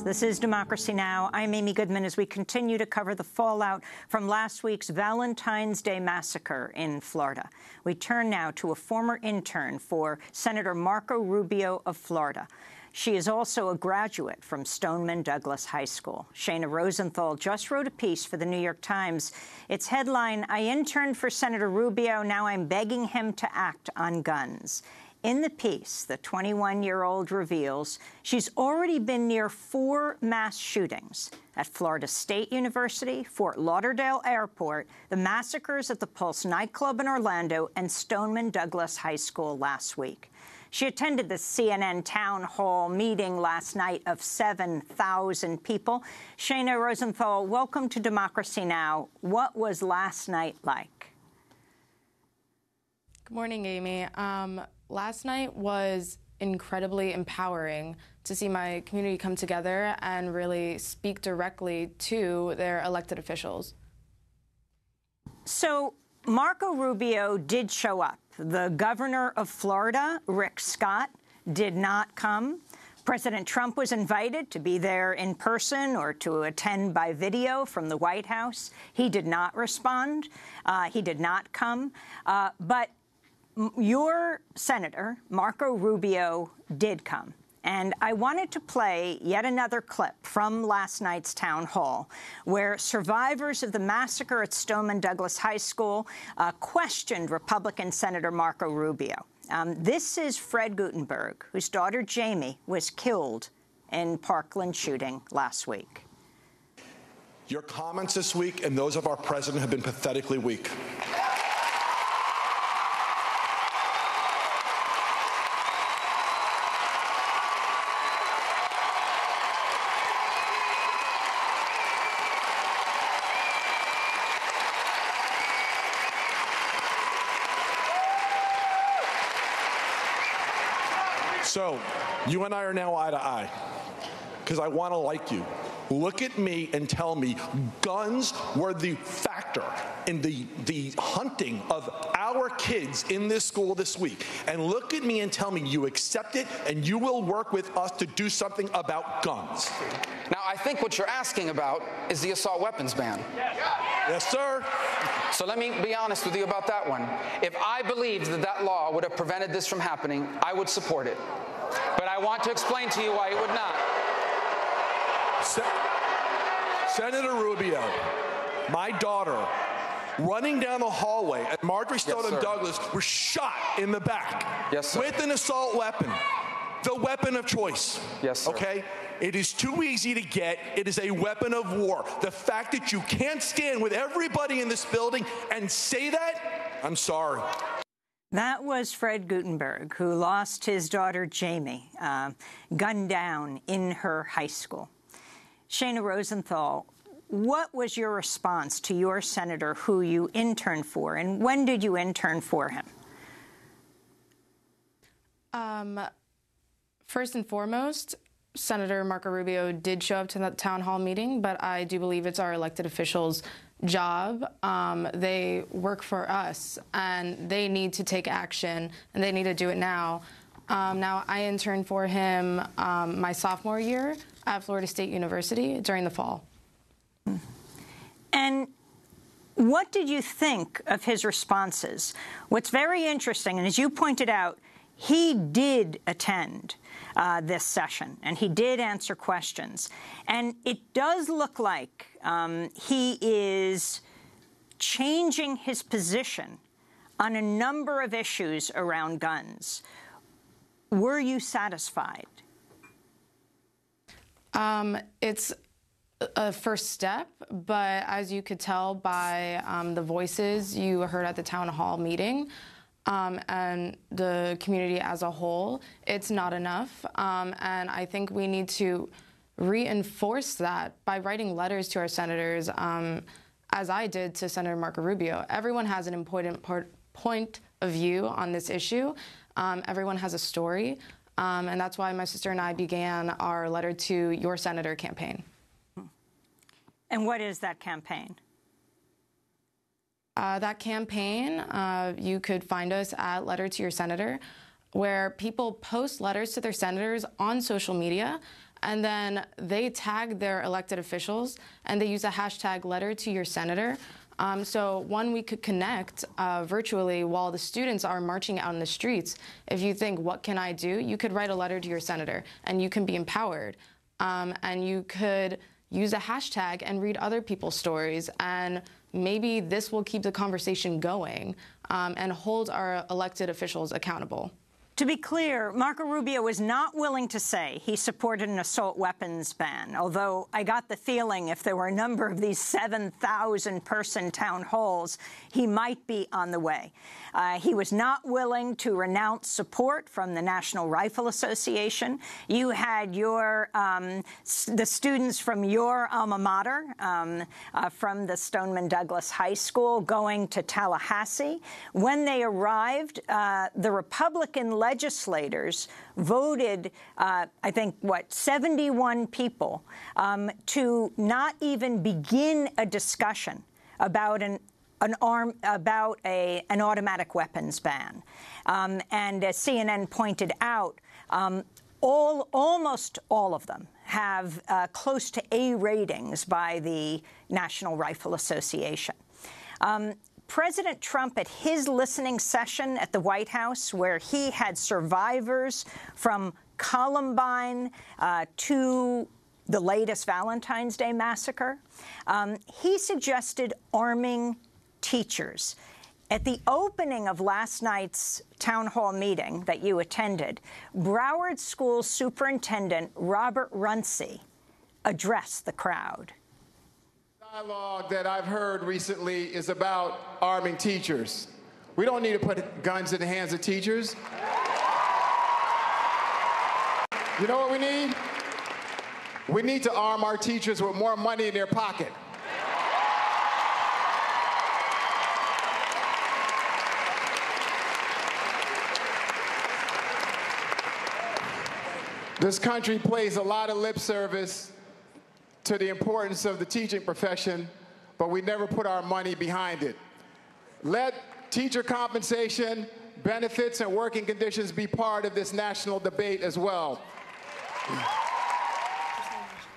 This is Democracy Now! I'm Amy Goodman as we continue to cover the fallout from last week's Valentine's Day massacre in Florida. We turn now to a former intern for Senator Marco Rubio of Florida. She is also a graduate from Stoneman Douglas High School. Shana Rosenthal just wrote a piece for the New York Times. Its headline, "I interned for Senator Rubio, now I'm begging him to act on guns." In the piece, the 21-year-old reveals she's already been near 4 mass shootings at Florida State University, Fort Lauderdale Airport, the massacres at the Pulse nightclub in Orlando, and Stoneman Douglas High School last week. She attended the CNN town hall meeting last night of 7,000 people. Shana Rosenthal, welcome to Democracy Now! What was last night like? Good morning, Amy. Last night was incredibly empowering to see my community come together and really speak directly to their elected officials. So Marco Rubio did show up. The governor of Florida, Rick Scott, did not come. President Trump was invited to be there in person or to attend by video from the White House. He did not respond. He did not come. But your senator, Marco Rubio, did come. And I wanted to play yet another clip from last night's town hall where survivors of the massacre at Stoneman Douglas High School questioned Republican Senator Marco Rubio. This is Fred Guttenberg, whose daughter Jamie was killed in Parkland shooting last week. Your comments this week and those of our president have been pathetically weak. So, you and I are now eye to eye, because I want to like you. Look at me and tell me guns were the factor in the hunting of our kids in this school this week. And look at me and tell me you accept it and you will work with us to do something about guns. Now, I think what you're asking about is the assault weapons ban. Yes, sir. So let me be honest with you about that one. If I believed that that law would have prevented this from happening, I would support it. But I want to explain to you why it would not. Senator Rubio, my daughter, running down the hallway at Marjorie Stoneman Douglas, was shot in the back with an assault weapon, the weapon of choice. Yes, sir. Okay? It is too easy to get. It is a weapon of war. The fact that you can't stand with everybody in this building and say that, I'm sorry. That was Fred Guttenberg, who lost his daughter Jamie, gunned down in her high school. Shana Rosenthal, what was your response to your senator who you interned for, and when did you intern for him? First and foremost, Senator Marco Rubio did show up to that town hall meeting, but I do believe it's our elected officials' job. They work for us, and they need to take action, and they need to do it now. Now, I interned for him my sophomore year at Florida State University during the fall. And what did you think of his responses? What's very interesting, and as you pointed out, he did attend this session, and he did answer questions. And it does look like he is changing his position on a number of issues around guns. Were you satisfied? It's a first step, but as you could tell by the voices you heard at the town hall meeting, and the community as a whole, it's not enough. And I think we need to reinforce that by writing letters to our senators, as I did to Senator Marco Rubio. Everyone has an important point of view on this issue. Everyone has a story. And that's why my sister and I began our Letter to Your Senator campaign. And what is that campaign? That campaign, you could find us at Letter to Your Senator, where people post letters to their senators on social media and then they tag their elected officials, and they use a hashtag letter to your senator. So one, we could connect virtually while the students are marching out in the streets. If you think, what can I do? You could write a letter to your senator, and you can be empowered. And you could use a hashtag and read other people's stories, and maybe this will keep the conversation going and hold our elected officials accountable. To be clear, Marco Rubio was not willing to say he supported an assault weapons ban, although I got the feeling if there were a number of these 7,000-person town halls, he might be on the way. He was not willing to renounce support from the National Rifle Association. You had the students from your alma mater, from the Stoneman Douglas High School, going to Tallahassee. When they arrived, the Republican legislators voted, I think, 71 people to not even begin a discussion about an automatic weapons ban. And as CNN pointed out, almost all of them have close to A ratings by the National Rifle Association. President Trump, at his listening session at the White House, where he had survivors from Columbine to the latest Valentine's Day massacre, he suggested arming teachers. At the opening of last night's town hall meeting that you attended, Broward School Superintendent Robert Runcie addressed the crowd. Dialogue that I've heard recently is about arming teachers. We don't need to put guns in the hands of teachers. You know what we need? We need to arm our teachers with more money in their pocket. This country pays a lot of lip service to the importance of the teaching profession, but we never put our money behind it. Let teacher compensation, benefits, and working conditions be part of this national debate as well.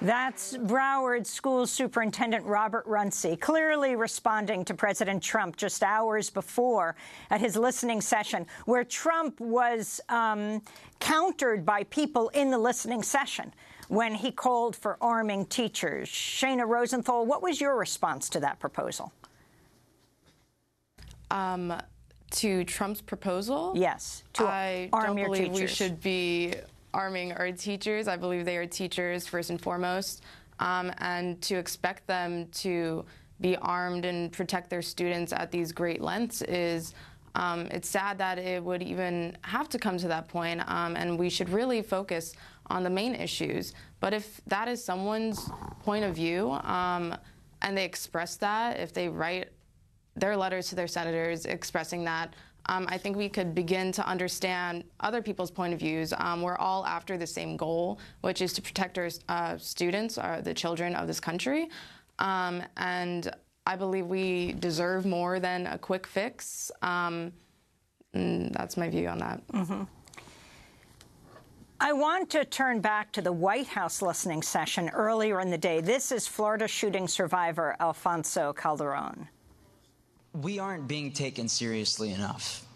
That's Broward School Superintendent Robert Runcie, clearly responding to President Trump just hours before at his listening session, where Trump was countered by people in the listening session when he called for arming teachers. Shana Rosenthal, what was your response to that proposal? To Trump's proposal? Yes, to arm your teachers. I don't believe we should be arming our teachers. I believe they are teachers first and foremost, and to expect them to be armed and protect their students at these great lengths is, it's sad that it would even have to come to that point, and we should really focus on the main issues. But if that is someone's point of view, and they express that, if they write their letters to their senators expressing that, I think we could begin to understand other people's point of views. We're all after the same goal, which is to protect our students, the children of this country. And I believe we deserve more than a quick fix. That's my view on that. Mm-hmm. I want to turn back to the White House listening session earlier in the day. This is Florida shooting survivor Alfonso Calderon. We aren't being taken seriously enough.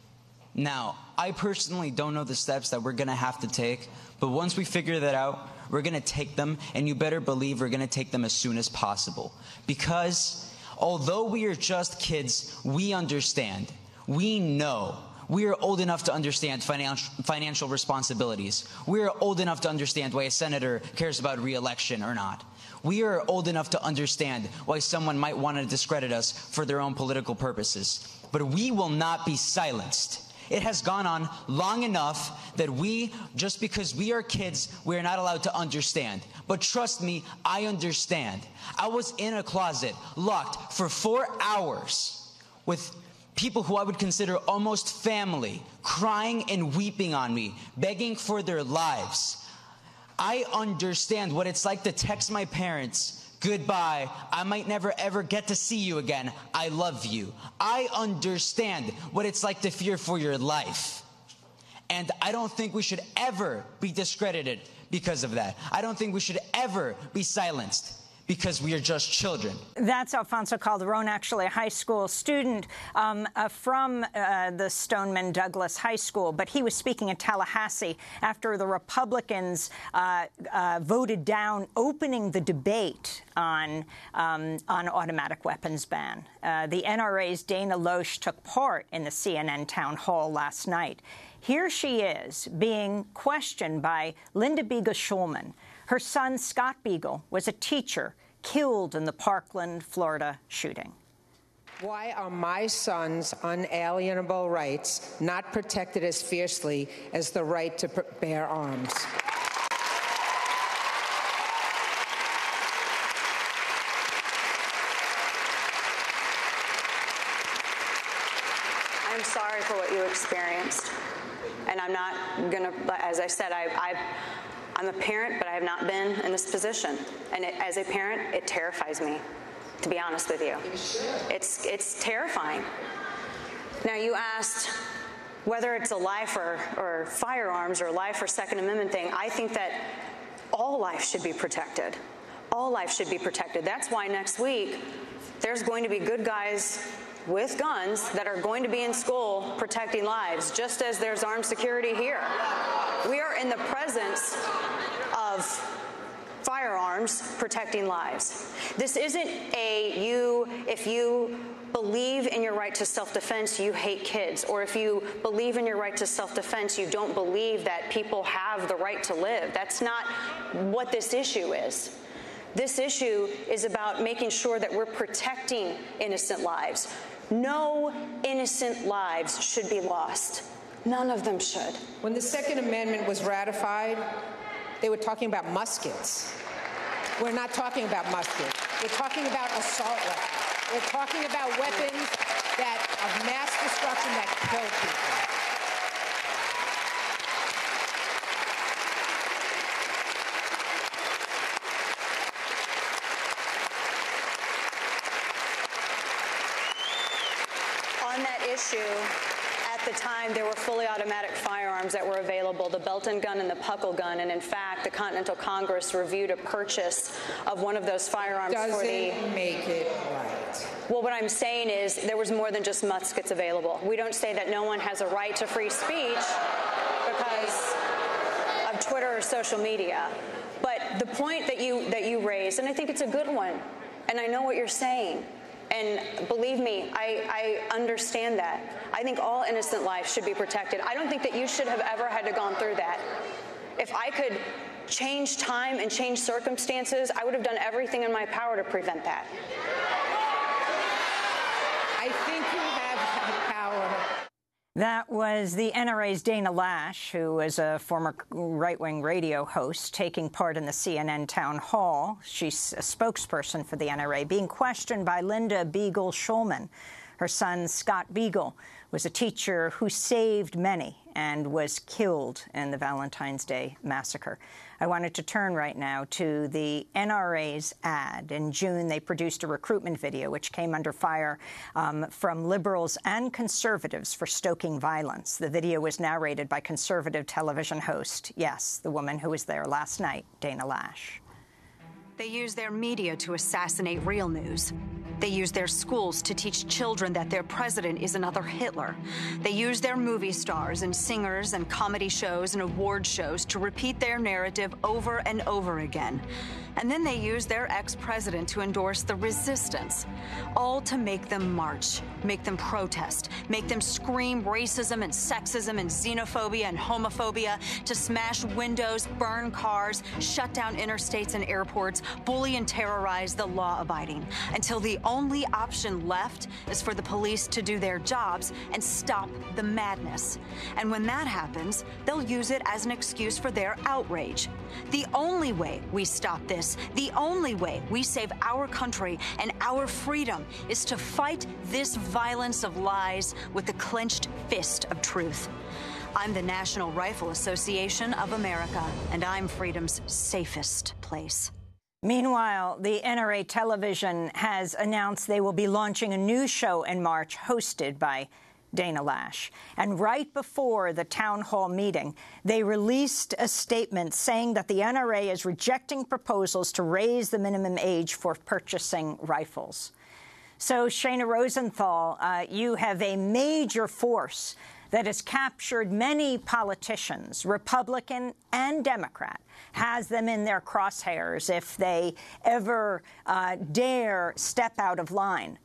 Now, I personally don't know the steps that we're going to have to take, but once we figure that out, we're going to take them, and you better believe we're going to take them as soon as possible. Because although we are just kids, we understand. We know. We are old enough to understand financial responsibilities. We are old enough to understand why a senator cares about re-election or not. We are old enough to understand why someone might want to discredit us for their own political purposes. But we will not be silenced. It has gone on long enough that just because we are kids, we are not allowed to understand. But trust me, I understand. I was in a closet, locked for 4 hours with people who I would consider almost family, crying and weeping on me, begging for their lives. I understand what it's like to text my parents, goodbye, I might never ever get to see you again, I love you. I understand what it's like to fear for your life. And I don't think we should ever be discredited because of that. I don't think we should ever be silenced because we are just children. That's Alfonso Calderon, actually a high school student from the Stoneman Douglas High School. But he was speaking in Tallahassee after the Republicans voted down opening the debate on automatic weapons ban. The NRA's Dana Loesch took part in the CNN town hall last night. Here she is being questioned by Linda Beagle-Schulman. Her son, Scott Beagle, was a teacher killed in the Parkland, Florida shooting. Why are my son's unalienable rights not protected as fiercely as the right to bear arms? I'm sorry for what you experienced. And I'm not going to, as I said, I'm a parent, but I have not been in this position. And as a parent, it terrifies me, to be honest with you. It's terrifying. Now, you asked whether it's a life or firearms or life or Second Amendment thing. I think that all life should be protected. All life should be protected. That's why next week there's going to be good guys with guns that are going to be in school protecting lives, just as there's armed security here. We are in the presence of firearms protecting lives. This isn't if you believe in your right to self-defense, you hate kids, or if you believe in your right to self-defense, you don't believe that people have the right to live. That's not what this issue is. This issue is about making sure that we're protecting innocent lives. No innocent lives should be lost. None of them should. When the Second Amendment was ratified, they were talking about muskets. We're not talking about muskets. We're talking about assault weapons. We're talking about weapons of mass destruction that kill people. At the time, there were fully automatic firearms that were available, the Belton gun and the Puckle gun, and in fact, the Continental Congress reviewed a purchase of one of those firearms for the... Doesn't make it right. Well, what I'm saying is there was more than just muskets available. We don't say that no one has a right to free speech because of Twitter or social media. But the point that you raised, and I think it's a good one, and I know what you're saying, and believe me, I understand that. I think all innocent lives should be protected. I don't think that you should have ever had to gone through that. If I could change time and change circumstances, I would have done everything in my power to prevent that. I think you have that power. That was the NRA's Dana Loesch, who is a former right-wing radio host, taking part in the CNN town hall. She's a spokesperson for the NRA, being questioned by Linda Beagle-Schulman. Her son, Scott Beagle, was a teacher who saved many and was killed in the Valentine's Day massacre. I wanted to turn right now to the NRA's ad. In June, they produced a recruitment video which came under fire from liberals and conservatives for stoking violence. The video was narrated by conservative television host, yes, the woman who was there last night, Dana Loesch. They use their media to assassinate real news. They use their schools to teach children that their president is another Hitler. They use their movie stars and singers and comedy shows and award shows to repeat their narrative over and over again. And then they use their ex-president to endorse the resistance, all to make them march, make them protest, make them scream racism and sexism and xenophobia and homophobia, to smash windows, burn cars, shut down interstates and airports, bully and terrorize the law-abiding, until the only option left is for the police to do their jobs and stop the madness. And when that happens, they'll use it as an excuse for their outrage. The only way we stop this, the only way we save our country and our freedom, is to fight this violence of lies with the clenched fist of truth. I'm the National Rifle Association of America, and I'm freedom's safest place. Meanwhile, the NRA television has announced they will be launching a new show in March hosted by Dana Lash. And right before the town hall meeting, they released a statement saying that the NRA is rejecting proposals to raise the minimum age for purchasing rifles. So, Shana Rosenthal, you have a major force that has captured many politicians, Republican and Democrat, has them in their crosshairs if they ever dare step out of line.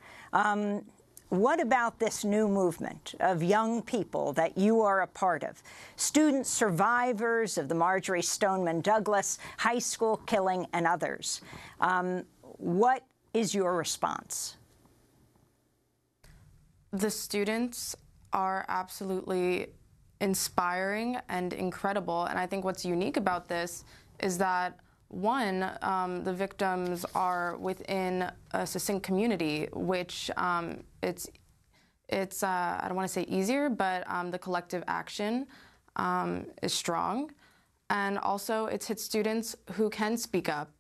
What about this new movement of young people that you are a part of? Student survivors of the Marjory Stoneman Douglas high school killing and others. What is your response? The students are absolutely inspiring and incredible. And I think what's unique about this is that, one, the victims are within a succinct community, which it's I don't want to say easier, but the collective action is strong. And also it's hit students who can speak up,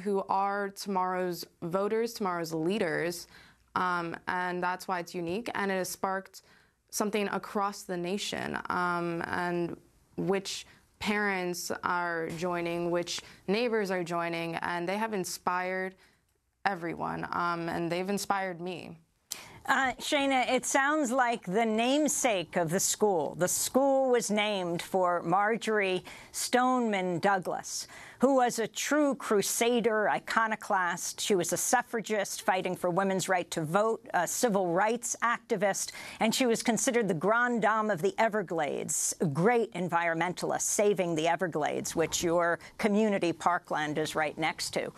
who are tomorrow's voters, tomorrow's leaders. And that's why it's unique. And it has sparked something across the nation, and which parents are joining, which neighbors are joining, and they have inspired everyone, and they've inspired me. Shana, it sounds like the namesake of the school was named for Marjory Stoneman Douglas, who was a true crusader, iconoclast. She was a suffragist fighting for women's right to vote, a civil rights activist, and she was considered the grande dame of the Everglades, a great environmentalist, saving the Everglades, which your community, Parkland, is right next to.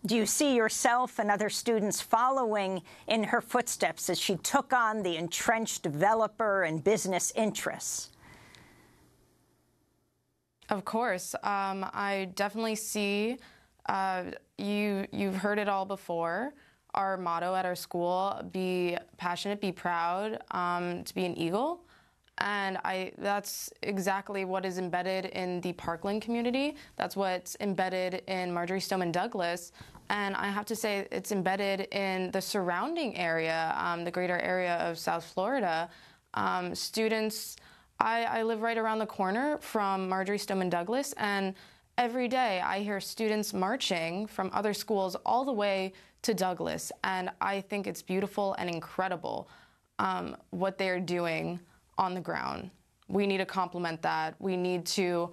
Do you see yourself and other students following in her footsteps as she took on the entrenched developer and business interests? Of course. I definitely see, you've heard it all before. Our motto at our school, be passionate, be proud, to be an eagle. And that's exactly what is embedded in the Parkland community. That's what's embedded in Marjory Stoneman Douglas. And I have to say it's embedded in the surrounding area, the greater area of South Florida. Students, I live right around the corner from Marjory Stoneman Douglas, and every day I hear students marching from other schools all the way to Douglas. And I think it's beautiful and incredible what they're doing on the ground. We need to compliment that. We need to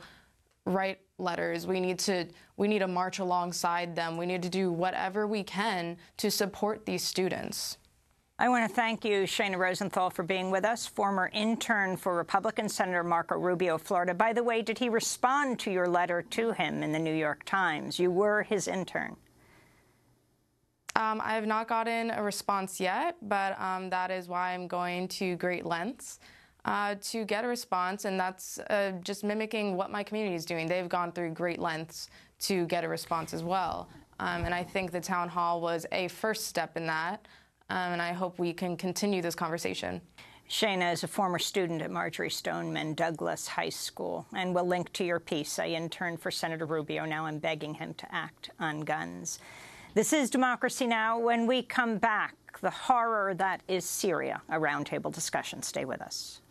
write letters. We need to march alongside them. We need to do whatever we can to support these students. I want to thank you, Shana Rosenthal, for being with us, former intern for Republican Senator Marco Rubio of Florida. By the way, did he respond to your letter to him in the New York Times? You were his intern. I have not gotten a response yet, but that is why I'm going to great lengths to get a response, and that's just mimicking what my community is doing. They've gone through great lengths to get a response as well. And I think the town hall was a first step in that. And I hope we can continue this conversation. Shana is a former student at Marjory Stoneman Douglas High School, and we'll link to your piece. I interned for Senator Rubio. Now I'm begging him to act on guns. This is Democracy Now! When we come back, the horror that is Syria, a roundtable discussion. Stay with us.